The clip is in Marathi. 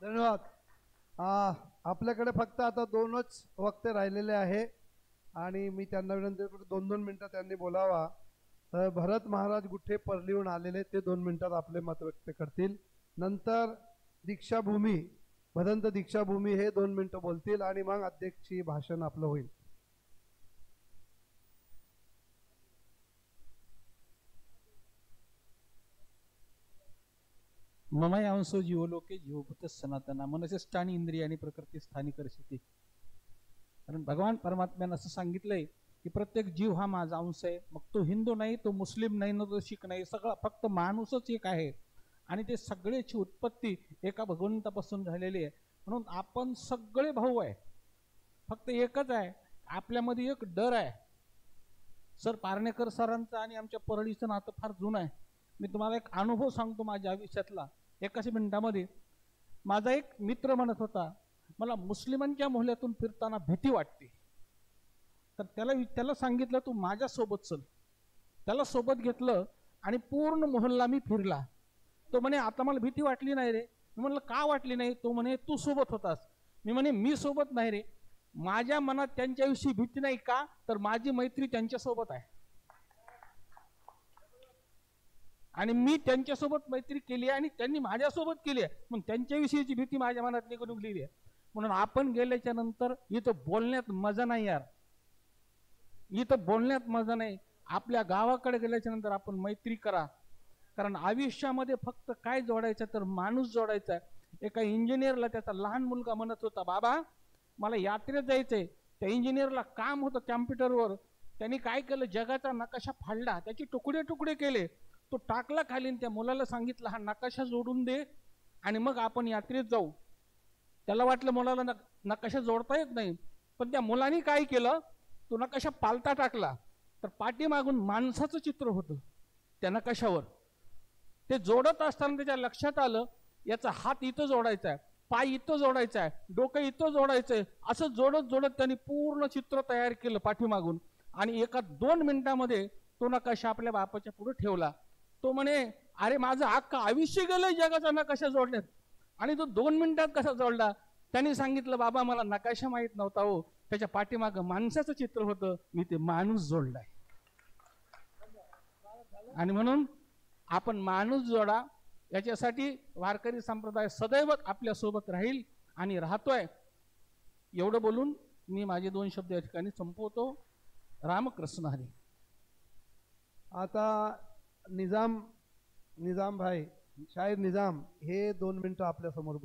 धन्यवाद. आपल्याकडे फक्त आता 2च वक्ते राहिलेले आहे आणि मी त्यांना विनंती करतो 2-2 मिनिटं त्यांनी बोलावा. भरत महाराज गुठे परलीहून आलेले ते 2 मिनिटात आपले मत व्यक्त करतील. नंतर दीक्षाभूमी भदंत दीक्षाभूमी हे 2 मिनिटं बोलतील आणि मग अध्यक्षी भाषण आपलं होईल. ममयांसो जीवलोके जीवभूत सनातना मनसे स्थानी इंद्रियानी प्रकृती स्थानी करशिती. कारण भगवान परमात्म्यानं असं सांगितलंय की प्रत्येक जीव हा माझा अंश आहे. मग तो हिंदू नाही, तो मुस्लिम नाही, ना तो शीख नाही, सगळा फक्त माणूसच एक आहे आणि ते सगळ्याची उत्पत्ती एका भगवंतापासून झालेली आहे. म्हणून आपण सगळे भाऊ आहे. फक्त एकच आहे, आपल्यामध्ये एक डर आहे. सर पारणेकर सरांचं आणि आमच्या परळीचं नातं फार जुनं आहे. मी तुम्हाला एक अनुभव सांगतो माझ्या आयुष्यातला. एकाच मिनिटामध्ये माझा एक मित्र म्हणत होता, मला मुस्लिमांच्या मोहल्ल्यातून फिरताना भीती वाटते. तर त्याला सांगितलं तू माझ्यासोबत चल. त्याला सोबत घेतलं आणि पूर्ण मोहल्ला मी फिरला. तो म्हणे आता मला भीती वाटली नाही रे. मी म्हणलं का वाटली नाही? तो म्हणे तू सोबत होतास. मी म्हणे मी सोबत नाही रे. माझ्या मनात त्यांच्याविषयी भीती नाही का, तर माझी मैत्री त्यांच्यासोबत आहे आणि मी त्यांच्यासोबत मैत्री केली आणि त्यांनी माझ्यासोबत केली आहे. मग त्यांच्याविषयीची भीती माझ्या मनात निघून गेली आहे. म्हणून आपण गेल्याच्या नंतर इथं बोलण्यात मजा नाही यार. इथं बोलण्यात मजा नाही. आपल्या गावाकडे गेल्याच्या नंतर आपण मैत्री करा. कारण आयुष्यामध्ये फक्त काय जोडायचं तर माणूस जोडायचा आहे. एका इंजिनियरला त्याचा लहान मुलगा म्हणत होता, बाबा मला यात्रेत जायचंय. त्या इंजिनियरला काम होतं कॅम्प्युटरवर. त्यांनी काय केलं, जगाचा नकाशा फाडला, त्याचे तुकडे तुकडे केले, तो टाकला खाली. त्या मुलाला सांगितलं हा नकाशा जोडून दे आणि मग आपण यात्रेत जाऊ. त्याला वाटलं मुलाला नकाशा जोडता येत नाही, पण त्या मुलाने काय केलं, तो नकाशा पालता टाकला. तर पाठीमागून माणसाचं चित्र होतं त्या नकाशावर. ते जोडत असताना त्याच्या लक्षात आलं याचा हात इथं जोडायचा आहे, पाय इथं जोडायचा आहे, डोकं इथं जोडायचंय. असं जोडत जोडत त्यांनी पूर्ण चित्र तयार केलं पाठीमागून आणि एका 2 मिनिटामध्ये तो नकाशा आपल्या बापाच्या पुढे ठेवला. तो म्हणे अरे माझं अख्खं आयुष्य गेलंय जगाचा नकाशा जोडण्यात आणि तो 2 मिनिटात कसा जोडला? त्यांनी सांगितलं बाबा मला नकाशा माहित नव्हता हो, त्याच्या पाठीमागं माणसाचं चित्र होतं, मी ते माणूस जोडलाय. आणि म्हणून आपण माणूस जोडा. याच्यासाठी वारकरी संप्रदाय सदैव आपल्या सोबत राहील आणि राहतोय. एवढं बोलून मी माझे 2 शब्द या ठिकाणी संपवतो. रामकृष्ण हरी. आता निजाम भाई शाहीर निजाम हे 2 मिनिटं आपल्या समोर